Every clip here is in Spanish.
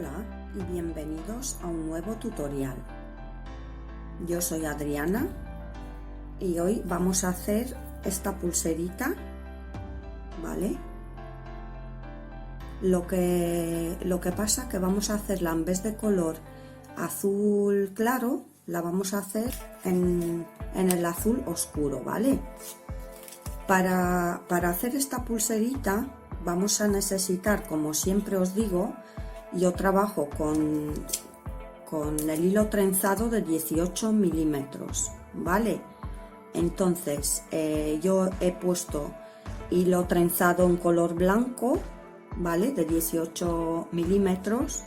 Hola y bienvenidos a un nuevo tutorial. Yo soy Adriana y hoy vamos a hacer esta pulserita, ¿vale? Lo que pasa que vamos a hacerla en vez de color azul claro, la vamos a hacer en el azul oscuro, ¿vale? Para hacer esta pulserita vamos a necesitar, como siempre os digo, yo trabajo con el hilo trenzado de 18 milímetros, ¿vale? Entonces yo he puesto hilo trenzado en color blanco, ¿vale? De 18 milímetros.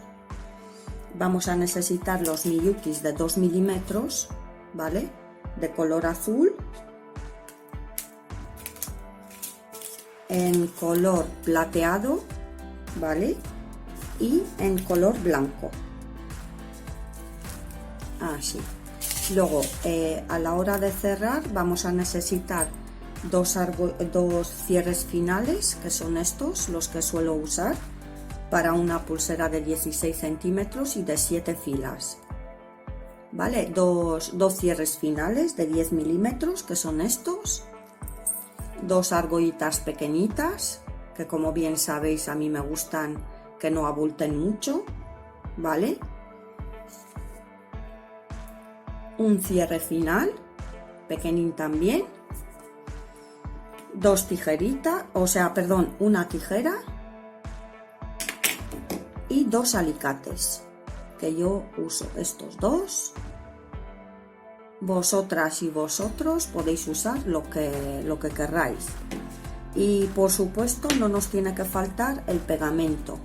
Vamos a necesitar los miyukis de 2 milímetros, ¿vale? De color azul, en color plateado, ¿vale? Y en color blanco, así. Luego a la hora de cerrar vamos a necesitar dos cierres finales, que son estos los que suelo usar para una pulsera de 16 centímetros y de 7 filas, ¿vale? Dos cierres finales de 10 milímetros, que son estos, dos argollitas pequeñitas, que como bien sabéis a mí me gustan que no abulten mucho, ¿vale? Un cierre final, pequeñín también, dos tijeritas, una tijera y dos alicates, que yo uso estos dos. Vosotras y vosotros podéis usar lo que querráis. Y por supuesto no nos tiene que faltar el pegamento,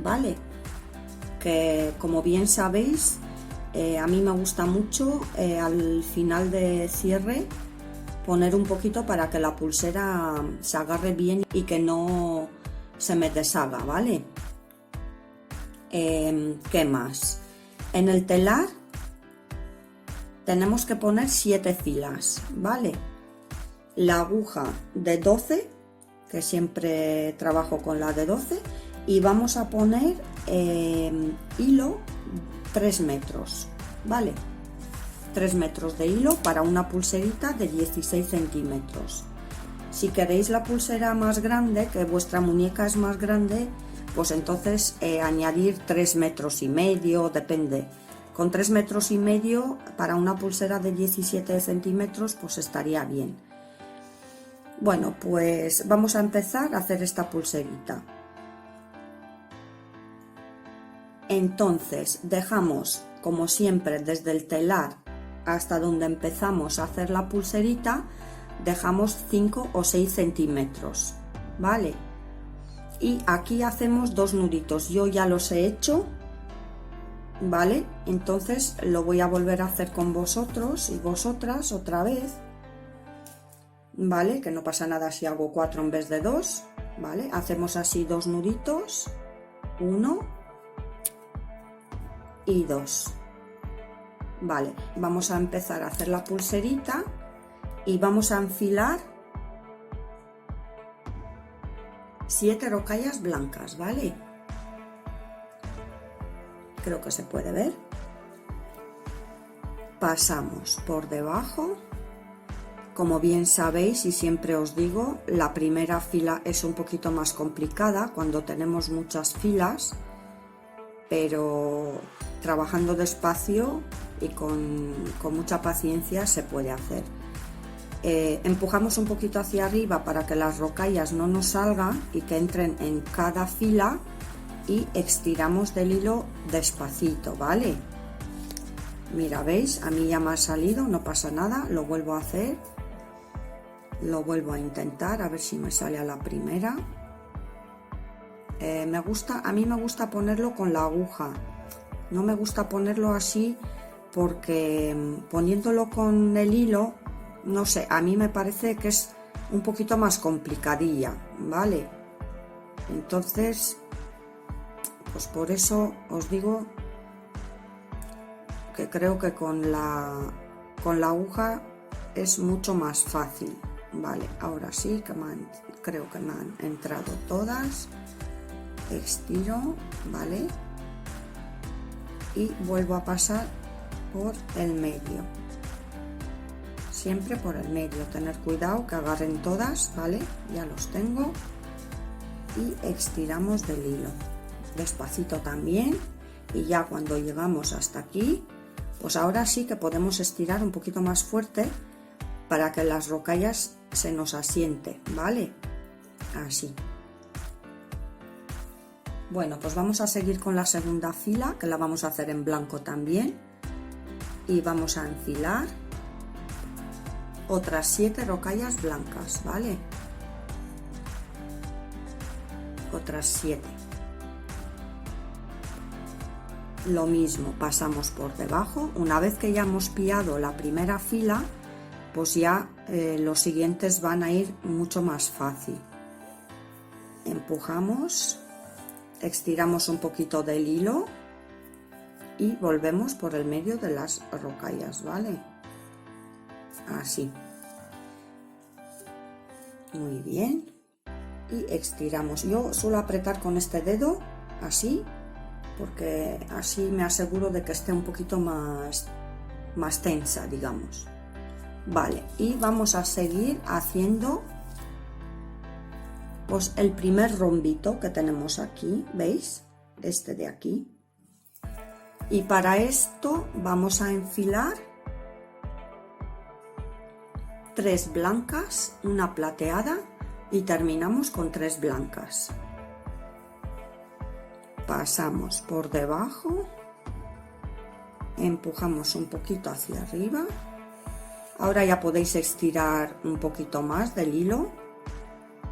¿vale? Que como bien sabéis, a mí me gusta mucho al final de cierre poner un poquito para que la pulsera se agarre bien y que no se me deshaga, ¿vale? ¿Qué más? En el telar tenemos que poner 7 filas, ¿vale? La aguja de 12, que siempre trabajo con la de 12, y vamos a poner hilo 3 metros, ¿vale? 3 metros de hilo para una pulserita de 16 centímetros. Si queréis la pulsera más grande, que vuestra muñeca es más grande, pues entonces añadir 3 metros y medio, depende. Con 3 metros y medio para una pulsera de 17 centímetros pues estaría bien. Bueno, pues vamos a empezar a hacer esta pulserita. Entonces dejamos, como siempre, desde el telar hasta donde empezamos a hacer la pulserita, dejamos 5 o 6 centímetros, ¿vale? Y aquí hacemos dos nuditos, yo ya los he hecho, ¿vale? Entonces lo voy a volver a hacer con vosotros y vosotras otra vez, ¿vale? Que no pasa nada si hago 4 en vez de 2, ¿vale? Hacemos así dos nuditos, 1 y 2, ¿vale? Vamos a empezar a hacer la pulserita y vamos a enfilar 7 rocallas blancas, ¿vale? Creo que se puede ver. Pasamos por debajo. Como bien sabéis y siempre os digo, la primera fila es un poquito más complicada cuando tenemos muchas filas, pero trabajando despacio y con mucha paciencia se puede hacer. Empujamos un poquito hacia arriba para que las rocallas no nos salgan y que entren en cada fila y estiramos del hilo despacito, ¿vale? Mira, ¿veis? A mí ya me ha salido, no pasa nada, lo vuelvo a hacer, lo vuelvo a intentar, a ver si me sale a la primera. A mí me gusta ponerlo con la aguja, no me gusta ponerlo así porque poniéndolo con el hilo, no sé, a mí me parece que es un poquito más complicadilla, ¿vale? Entonces, pues por eso os digo que creo que con la aguja es mucho más fácil, ¿vale? Ahora sí que creo que me han entrado todas. estiro, ¿vale? Y vuelvo a pasar por el medio, siempre por el medio, tener cuidado que agarren todas, ¿vale? Ya los tengo. Y estiramos del hilo despacito también, y ya cuando llegamos hasta aquí, pues ahora sí que podemos estirar un poquito más fuerte para que las rocallas se nos asiente, ¿vale? Así. Bueno, pues vamos a seguir con la segunda fila, que la vamos a hacer en blanco también, y vamos a enfilar otras 7 rocallas blancas, ¿vale? Otras 7. Lo mismo, pasamos por debajo. Una vez que ya hemos pillado la primera fila, pues ya los siguientes van a ir mucho más fácil. Empujamos, estiramos un poquito del hilo y volvemos por el medio de las rocallas, ¿vale? Así. Muy bien. Y estiramos. Yo suelo apretar con este dedo así, porque así me aseguro de que esté un poquito más tensa, digamos. Vale, y vamos a seguir haciendo pues el primer rombito que tenemos aquí, ¿veis? Este de aquí. Y para esto vamos a enfilar 3 blancas, una plateada, y terminamos con 3 blancas. Pasamos por debajo, empujamos un poquito hacia arriba. Ahora ya podéis estirar un poquito más del hilo,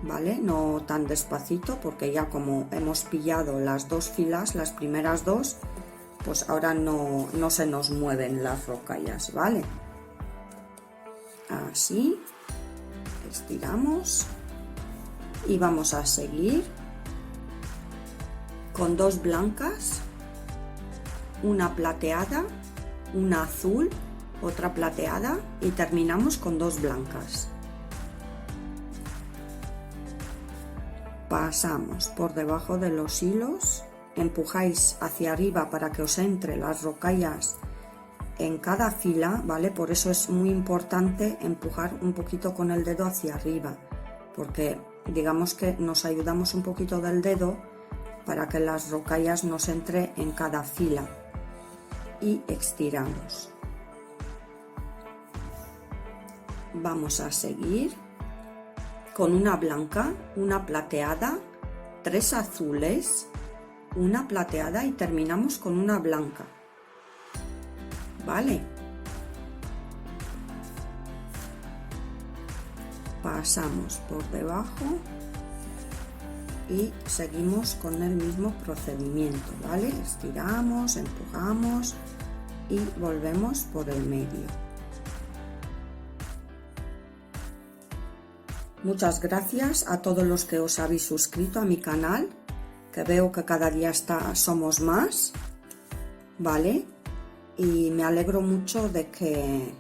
¿vale? No tan despacito, porque ya como hemos pillado las 2 filas, las primeras 2, pues ahora no se nos mueven las rocallas, ¿vale? Así, estiramos. Y vamos a seguir con 2 blancas, una plateada, una azul, otra plateada, y terminamos con 2 blancas. Pasamos por debajo de los hilos, empujáis hacia arriba para que os entre las rocallas en cada fila, ¿vale? Por eso es muy importante empujar un poquito con el dedo hacia arriba, porque digamos que nos ayudamos un poquito del dedo para que las rocallas nos entre en cada fila, y estiramos. Vamos a seguir con una blanca, una plateada, 3 azules, una plateada, y terminamos con una blanca, ¿vale? Pasamos por debajo y seguimos con el mismo procedimiento, ¿vale? Estiramos, empujamos y volvemos por el medio. Muchas gracias a todos los que os habéis suscrito a mi canal, que veo que cada día somos más, ¿vale? Y me alegro mucho de que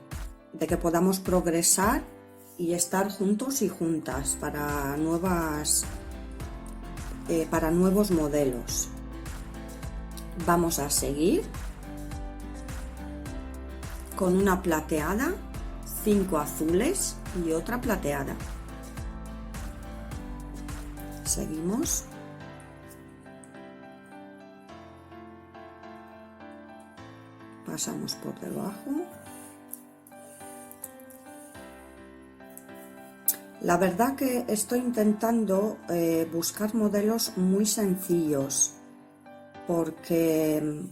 podamos progresar y estar juntos y juntas para nuevos modelos. Vamos a seguir con una plateada, 5 azules y otra plateada. Seguimos. Pasamos por debajo. La verdad que estoy intentando buscar modelos muy sencillos, porque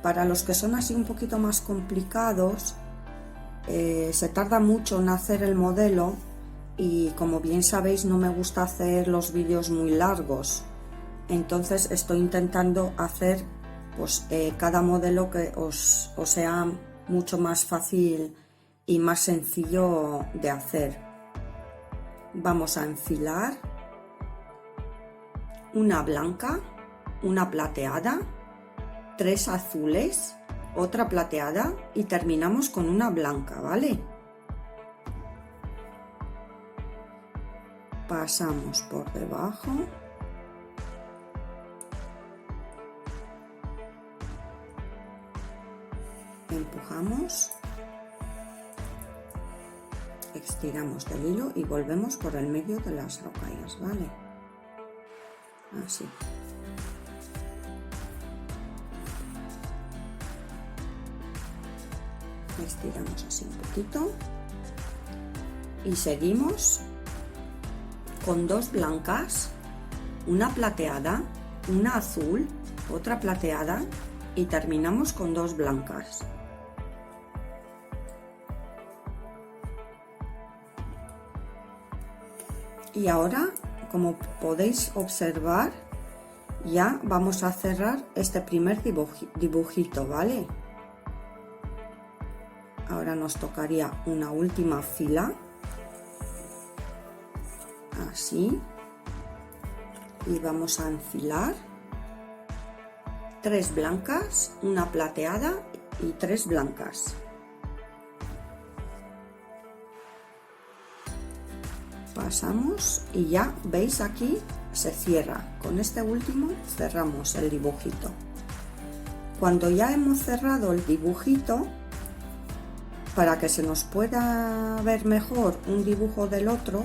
para los que son así un poquito más complicados se tarda mucho en hacer el modelo, y como bien sabéis no me gusta hacer los vídeos muy largos. Entonces estoy intentando hacer pues cada modelo que os sea mucho más fácil y más sencillo de hacer. Vamos a enfilar una blanca, una plateada, 3 azules, otra plateada, y terminamos con una blanca, ¿vale? Pasamos por debajo, empujamos, estiramos del hilo y volvemos por el medio de las rocallas, ¿vale? Así. Estiramos así un poquito y seguimos con dos blancas, una plateada, una azul, otra plateada y terminamos con dos blancas. Y ahora, como podéis observar, ya vamos a cerrar este primer dibujito, ¿vale? Ahora nos tocaría una última fila, así, y vamos a enfilar 3 blancas, una plateada y 3 blancas. Pasamos y ya veis, aquí se cierra. Con este último cerramos el dibujito. Cuando ya hemos cerrado el dibujito, para que se nos pueda ver mejor un dibujo del otro,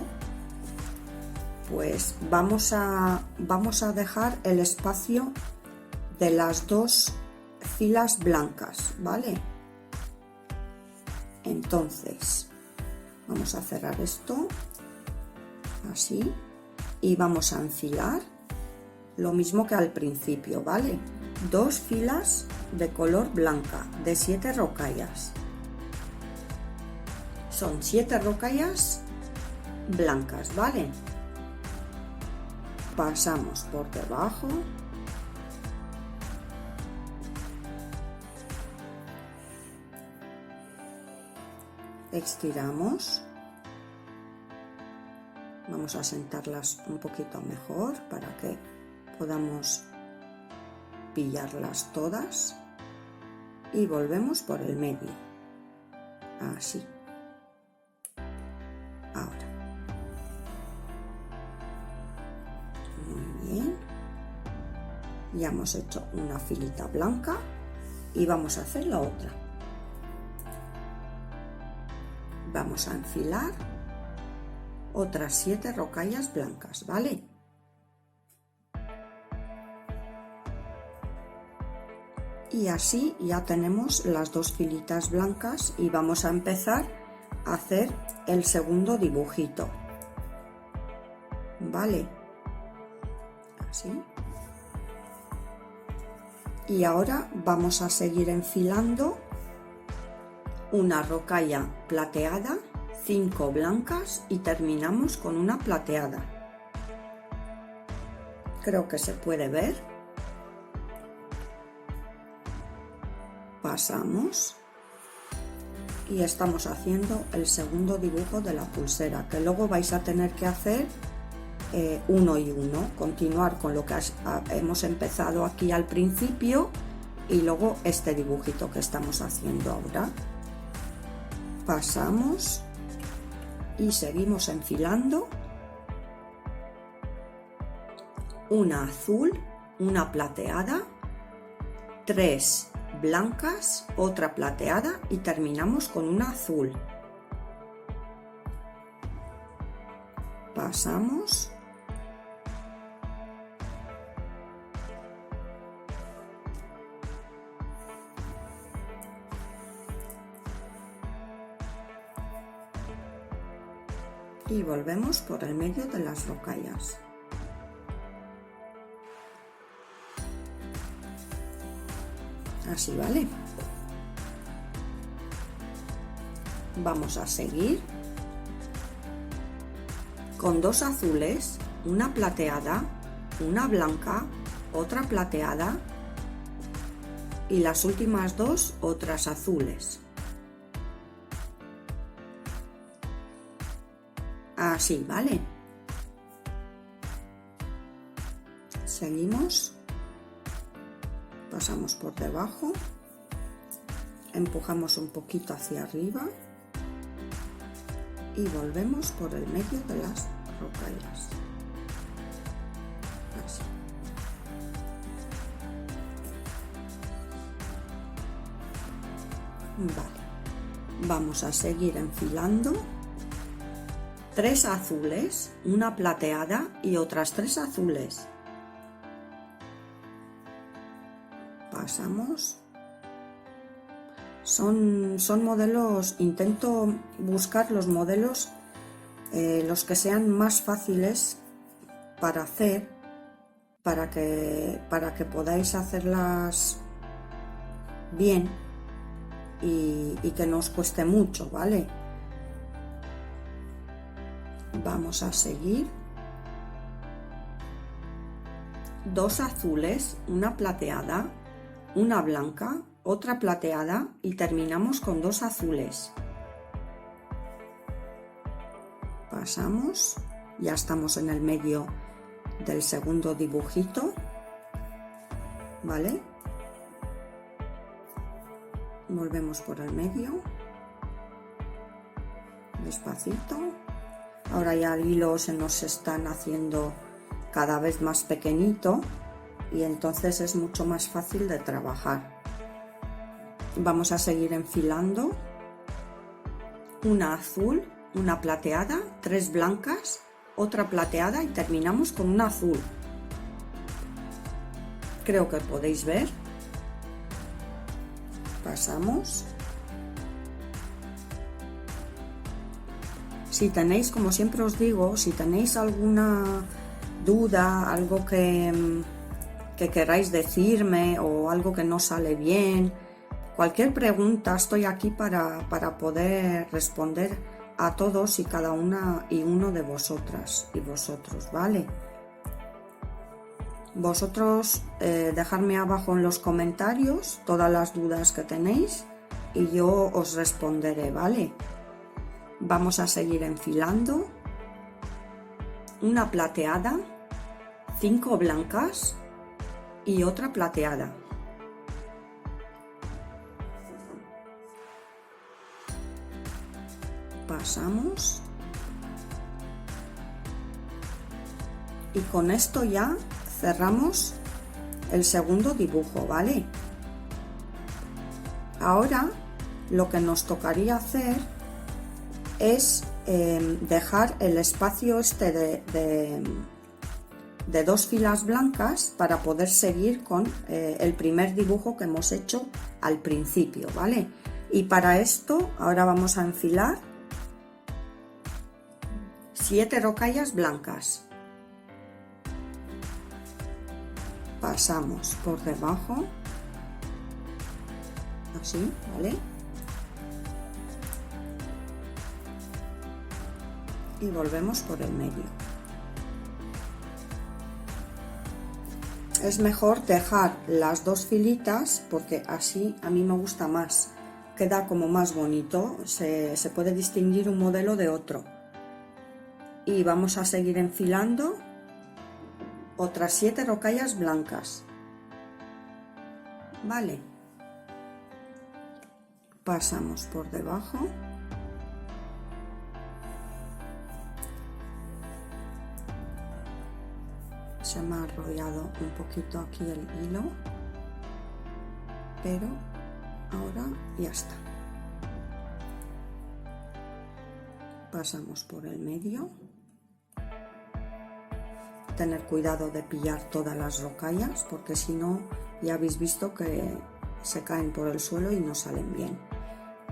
pues vamos a dejar el espacio de las dos filas blancas, ¿vale? Entonces vamos a cerrar esto así y vamos a enfilar lo mismo que al principio, ¿vale? 2 filas de color blanca de 7 rocallas. Son 7 rocallas blancas, ¿vale? Pasamos por debajo, estiramos, vamos a sentarlas un poquito mejor para que podamos pillarlas todas y volvemos por el medio, así. Ahora, muy bien, ya hemos hecho una filita blanca y vamos a hacer la otra. Vamos a enfilar otras 7 rocallas blancas, ¿vale? Y así ya tenemos las 2 filitas blancas y vamos a empezar a hacer el segundo dibujito, ¿vale? Así. Y ahora vamos a seguir enfilando una rocalla plateada, 5 blancas y terminamos con una plateada. Creo que se puede ver. Pasamos y estamos haciendo el segundo dibujo de la pulsera, que luego vais a tener que hacer uno y uno, continuar con lo que hemos empezado aquí al principio y luego este dibujito que estamos haciendo ahora. Pasamos y seguimos enfilando una azul, una plateada, 3 blancas, otra plateada y terminamos con una azul. Pasamos y volvemos por el medio de las rocallas. Así, ¿vale? Vamos a seguir con 2 azules, una plateada, una blanca, otra plateada y las últimas 2 otras azules. Así, ¿vale? Seguimos, pasamos por debajo, empujamos un poquito hacia arriba y volvemos por el medio de las rocallas. Así. Vale, vamos a seguir enfilando 3 azules, una plateada y otras 3 azules. Pasamos. Son modelos, intento buscar los modelos los que sean más fáciles para hacer, para que podáis hacerlas bien y que no os cueste mucho, ¿vale? Vamos a seguir. 2 azules, una plateada, una blanca, otra plateada y terminamos con 2 azules. Pasamos, ya estamos en el medio del segundo dibujito, ¿vale? Volvemos por el medio, despacito. Ahora ya el hilo se nos están haciendo cada vez más pequeñito y entonces es mucho más fácil de trabajar. Vamos a seguir enfilando una azul, una plateada, 3 blancas, otra plateada y terminamos con una azul. Creo que podéis ver. Pasamos. Si tenéis, como siempre os digo, si tenéis alguna duda, algo que queráis decirme o algo que no sale bien, cualquier pregunta, estoy aquí para poder responder a todos y cada una y uno de vosotras y vosotros, ¿vale? Vosotros dejadme abajo en los comentarios todas las dudas que tenéis y yo os responderé, ¿vale? Vamos a seguir enfilando una plateada, 5 blancas y otra plateada. Pasamos y con esto ya cerramos el segundo dibujo, ¿vale? Ahora lo que nos tocaría hacer es dejar el espacio este de 2 filas blancas para poder seguir con el primer dibujo que hemos hecho al principio, ¿vale? Y para esto ahora vamos a enfilar 7 rocallas blancas. Pasamos por debajo, así, ¿vale? Y volvemos por el medio. Es mejor dejar las 2 filitas porque así a mí me gusta más, queda como más bonito, se puede distinguir un modelo de otro. Y vamos a seguir enfilando otras 7 rocallas blancas, ¿vale? Pasamos por debajo. Se me ha enrollado un poquito aquí el hilo, pero ahora ya está. Pasamos por el medio. Tener cuidado de pillar todas las rocallas porque si no ya habéis visto que se caen por el suelo y no salen bien.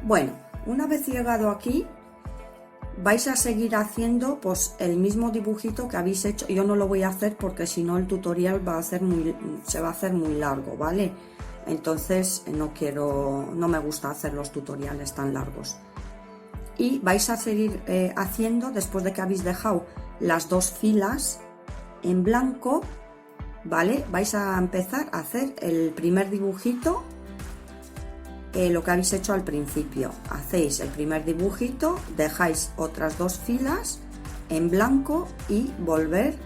Bueno, una vez llegado aquí vais a seguir haciendo pues el mismo dibujito que habéis hecho. Yo no lo voy a hacer porque si no el tutorial se va a hacer muy largo, ¿vale? Entonces no me gusta hacer los tutoriales tan largos. Y vais a seguir haciendo, después de que habéis dejado las 2 filas en blanco, ¿vale? Vais a empezar a hacer el primer dibujito, lo que habéis hecho al principio. Hacéis el primer dibujito, dejáis otras 2 filas en blanco y volver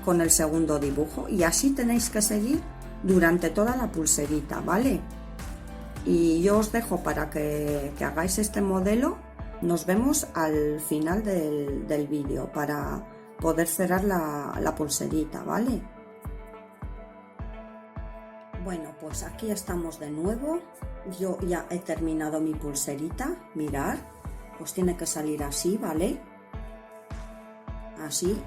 con el segundo dibujo. Y así tenéis que seguir durante toda la pulserita, ¿vale? Y yo os dejo para que hagáis este modelo. Nos vemos al final del vídeo para poder cerrar la pulserita, ¿vale? Bueno, pues aquí estamos de nuevo. Yo ya he terminado mi pulserita. Mirad, pues tiene que salir así, ¿vale? Así.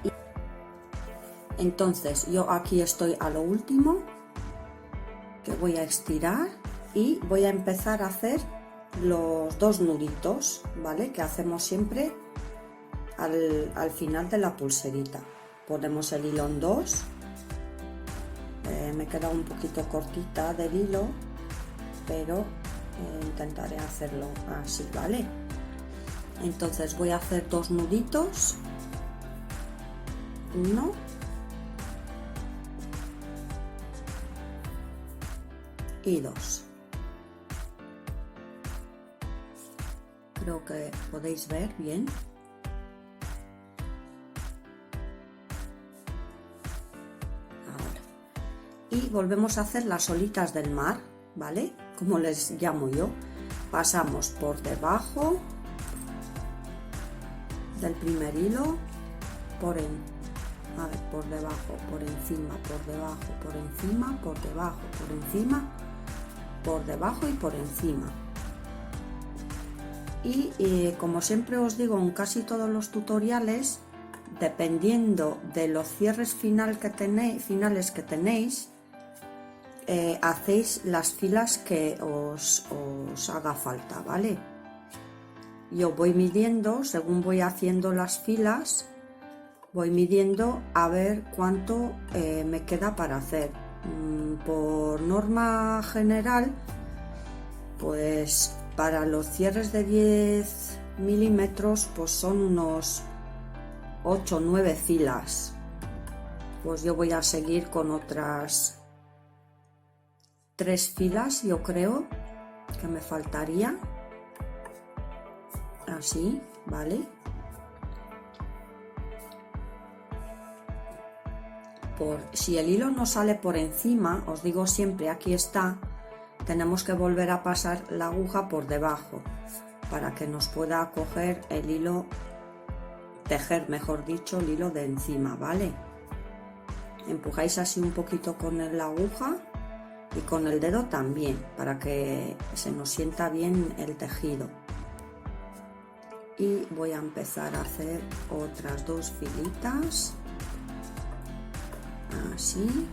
Entonces yo aquí estoy a lo último, que voy a estirar y voy a empezar a hacer los dos nuditos, ¿vale? Que hacemos siempre al final de la pulserita. Ponemos el hilo en dos. Me queda un poquito cortita del hilo, pero intentaré hacerlo así, ¿vale? Entonces voy a hacer dos nuditos, uno y dos. Creo que podéis ver bien. Y volvemos a hacer las olitas del mar, ¿vale? Como les llamo yo. Pasamos por debajo del primer hilo, por debajo, por encima, por debajo, por encima, por debajo, por encima, por debajo y por encima. Y como siempre os digo en casi todos los tutoriales, dependiendo de los cierres finales que tenéis, hacéis las filas que os haga falta, ¿vale? Yo voy midiendo, según voy haciendo las filas, voy midiendo a ver cuánto me queda para hacer. Por norma general, pues para los cierres de 10 milímetros, pues son unos 8 o 9 filas. Pues yo voy a seguir con otras 3 filas, yo creo que me faltaría, así, ¿vale? Si el hilo no sale por encima, os digo siempre, aquí está, tenemos que volver a pasar la aguja por debajo para que nos pueda coger el hilo, tejer, mejor dicho, el hilo de encima, ¿vale? Empujáis así un poquito con la aguja y con el dedo también, para que se nos sienta bien el tejido. Y voy a empezar a hacer otras 2 filitas, así.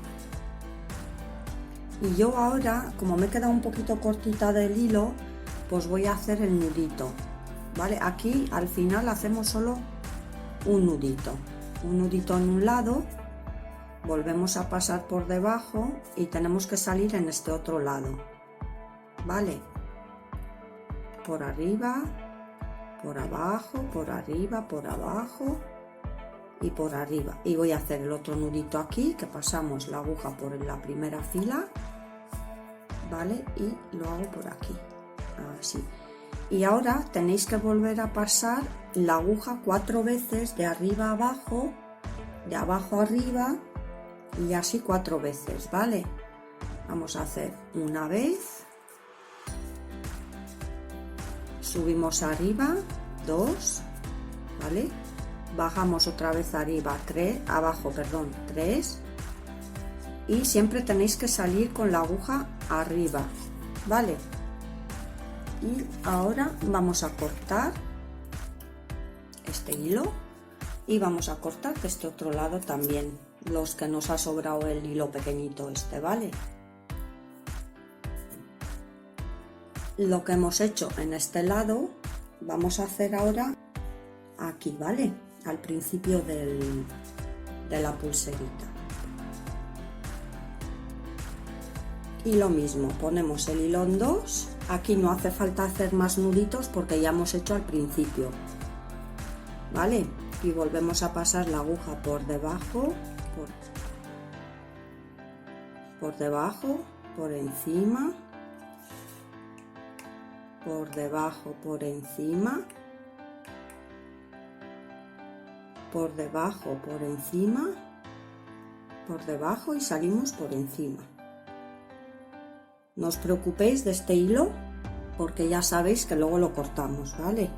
Y yo ahora, como me queda un poquito cortita del hilo, pues voy a hacer el nudito, ¿vale? Aquí al final hacemos solo un nudito en un lado. Volvemos a pasar por debajo y tenemos que salir en este otro lado, ¿vale? Por arriba, por abajo, por arriba, por abajo y por arriba. Y voy a hacer el otro nudito aquí, que pasamos la aguja por la primera fila, ¿vale? Y lo hago por aquí, así. Y ahora tenéis que volver a pasar la aguja 4 veces, de arriba a abajo, de abajo a arriba, y así 4 veces, ¿vale? Vamos a hacer una vez, subimos arriba, 2, ¿vale? Bajamos otra vez arriba, 3, abajo, perdón, 3, y siempre tenéis que salir con la aguja arriba, ¿vale? Y ahora vamos a cortar este hilo y vamos a cortar de este otro lado también, los que nos ha sobrado el hilo pequeñito este, ¿vale? Lo que hemos hecho en este lado vamos a hacer ahora aquí, ¿vale? Al principio de la pulserita. Y lo mismo, ponemos el hilo en 2, aquí no hace falta hacer más nuditos porque ya hemos hecho al principio, ¿vale? Y volvemos a pasar la aguja por debajo, por debajo, por encima, por debajo, por encima, por debajo, por encima, por debajo y salimos por encima. No os preocupéis de este hilo porque ya sabéis que luego lo cortamos, ¿vale?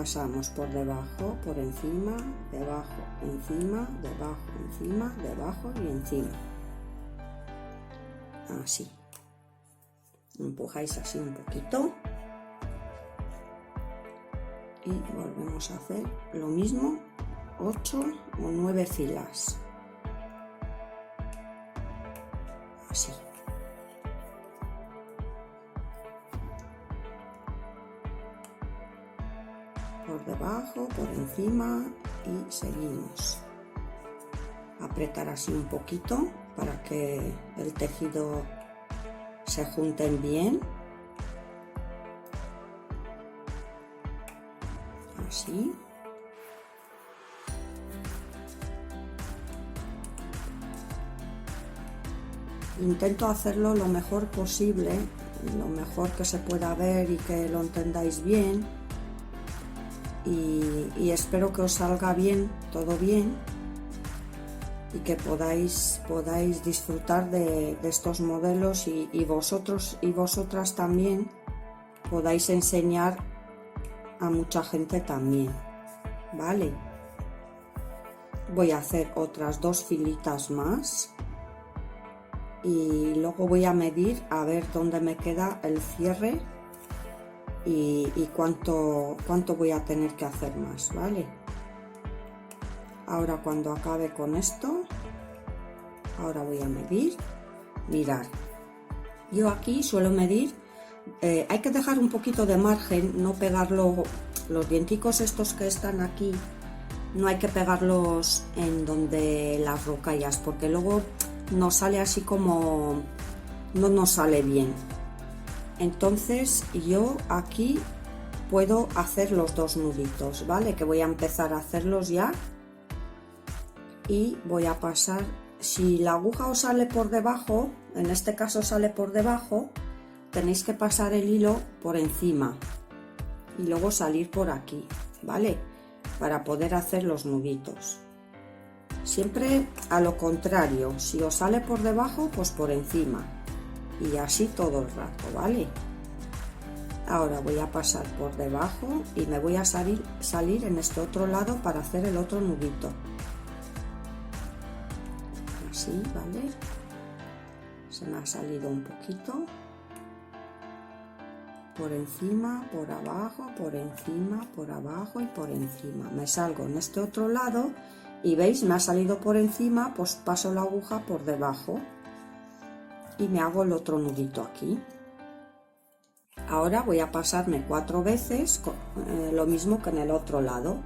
pasamos por debajo, por encima, debajo, encima, debajo, encima, debajo y encima. Así. Empujáis así un poquito. Y volvemos a hacer lo mismo, 8 o 9 filas. Así. Por debajo, por encima y seguimos. Apretar así un poquito para que el tejido se junten bien. Así. Intento hacerlo lo mejor posible, lo mejor que se pueda ver y que lo entendáis bien. Y espero que os salga bien, todo bien, y que podáis disfrutar de estos modelos y vosotros y vosotras también podáis enseñar a mucha gente también, ¿vale? Voy a hacer otras 2 filitas más y luego voy a medir a ver dónde me queda el cierre y cuánto voy a tener que hacer más, ¿vale? Ahora cuando acabe con esto, ahora voy a medir. Mirad, yo aquí suelo medir, hay que dejar un poquito de margen, no pegarlo, los dienticos estos que están aquí, no hay que pegarlos en donde las rocallas, porque luego nos sale así como, no nos sale bien. Entonces yo aquí puedo hacer los 2 nuditos, ¿vale? Que voy a empezar a hacerlos ya. Y voy a pasar, si la aguja os sale por debajo, en este caso sale por debajo, tenéis que pasar el hilo por encima y luego salir por aquí, ¿vale? Para poder hacer los nuditos. Siempre a lo contrario, si os sale por debajo, pues por encima. Y así todo el rato, ¿vale? Ahora voy a pasar por debajo y me voy a salir en este otro lado para hacer el otro nudito. Así, ¿vale? Se me ha salido un poquito. Por encima, por abajo, por encima, por abajo y por encima. Me salgo en este otro lado y veis, me ha salido por encima, pues paso la aguja por debajo y me hago el otro nudito aquí. Ahora voy a pasarme 4 veces lo mismo que en el otro lado.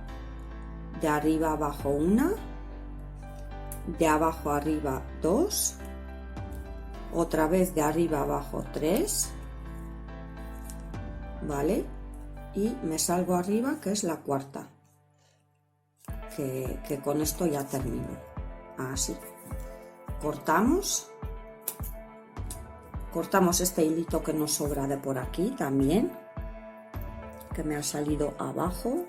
De arriba abajo 1, de abajo arriba 2, otra vez de arriba abajo 3, ¿vale? Y me salgo arriba, que es la cuarta, que con esto ya termino. Así. Cortamos este hilito que nos sobra de por aquí también, que me ha salido abajo.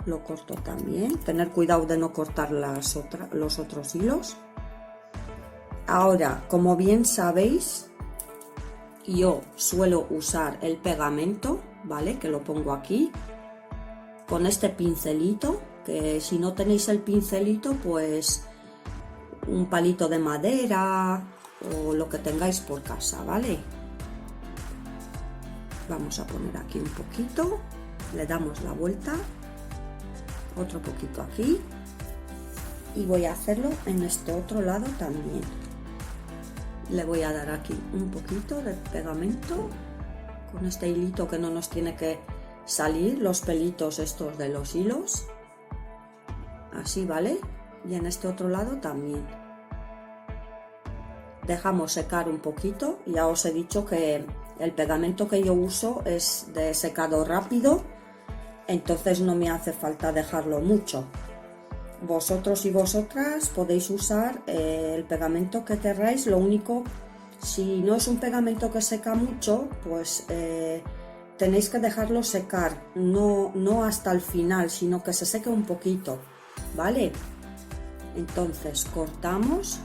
Lo corto también, tener cuidado de no cortar los otros hilos. Ahora, como bien sabéis, yo suelo usar el pegamento, ¿vale? Que lo pongo aquí con este pincelito, que si no tenéis el pincelito, pues un palito de madera o lo que tengáis por casa, ¿vale? Vamos a poner aquí un poquito, le damos la vuelta, otro poquito aquí, y voy a hacerlo en este otro lado también. Le voy a dar aquí un poquito de pegamento con este hilito que no nos tiene que salir los pelitos estos de los hilos, así, ¿vale? Y en este otro lado también. Dejamos secar un poquito. Ya os he dicho que el pegamento que yo uso es de secado rápido, entonces no me hace falta dejarlo mucho. Vosotros y vosotras podéis usar el pegamento que queráis. Lo único, si no es un pegamento que seca mucho, pues tenéis que dejarlo secar, no hasta el final, sino que se seque un poquito, ¿vale? Entonces cortamos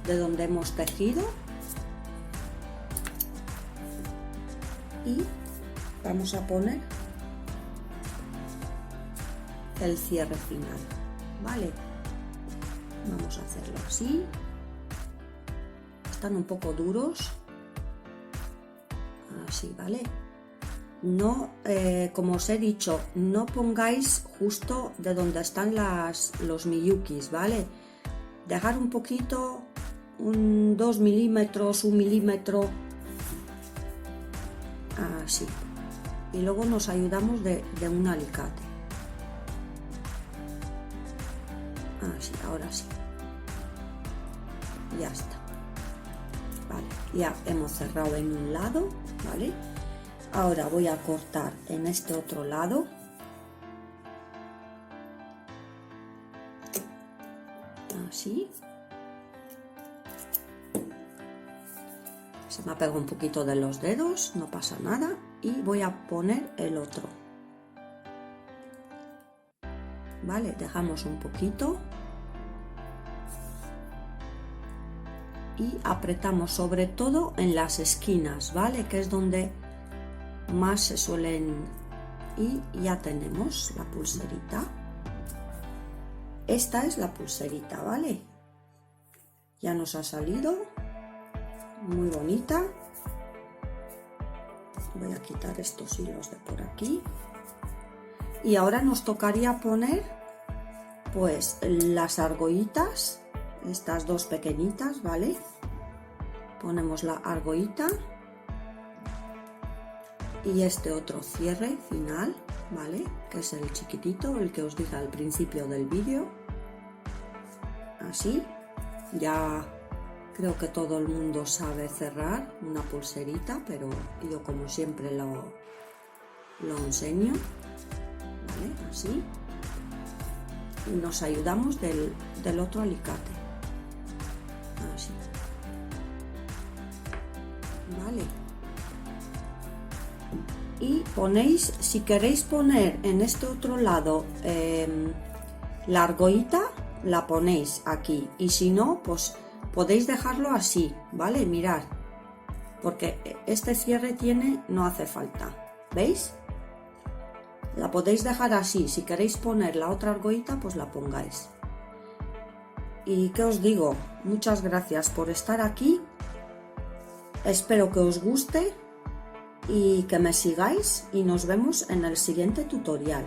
de donde hemos tejido y vamos a poner el cierre final, ¿vale? Vamos a hacerlo así. Están un poco duros, así, ¿vale? No, como os he dicho, no pongáis justo de donde están los miyukis, ¿vale? Dejar un poquito, 2 milímetros, 1 milímetro, así. Y luego nos ayudamos de un alicate. Así, ahora sí. Ya está. Vale, ya hemos cerrado en un lado, ¿vale? Ahora voy a cortar en este otro lado. Así. Se me ha pegado un poquito de los dedos, no pasa nada. Y voy a poner el otro. Vale, dejamos un poquito. Y apretamos sobre todo en las esquinas, ¿vale? Que es donde más se suelen. Y ya tenemos la pulserita. Esta es la pulserita, ¿vale? Ya nos ha salido muy bonita. Voy a quitar estos hilos de por aquí. Y ahora nos tocaría poner pues las argollitas, estas dos pequeñitas, ¿vale? Ponemos la argollita y este otro cierre final, ¿vale? Que es el chiquitito, el que os dije al principio del vídeo. Así, ya creo que todo el mundo sabe cerrar una pulserita, pero yo como siempre lo enseño, ¿vale? Así. Y nos ayudamos del otro alicate. Así. Vale. Y ponéis, si queréis poner en este otro lado la argollita, la ponéis aquí. Y si no, pues podéis dejarlo así, ¿vale? Mirad. Porque este cierre no hace falta. ¿Veis? La podéis dejar así. Si queréis poner la otra argollita, pues la pongáis. Y ¿qué os digo? Muchas gracias por estar aquí. Espero que os guste y que me sigáis y nos vemos en el siguiente tutorial.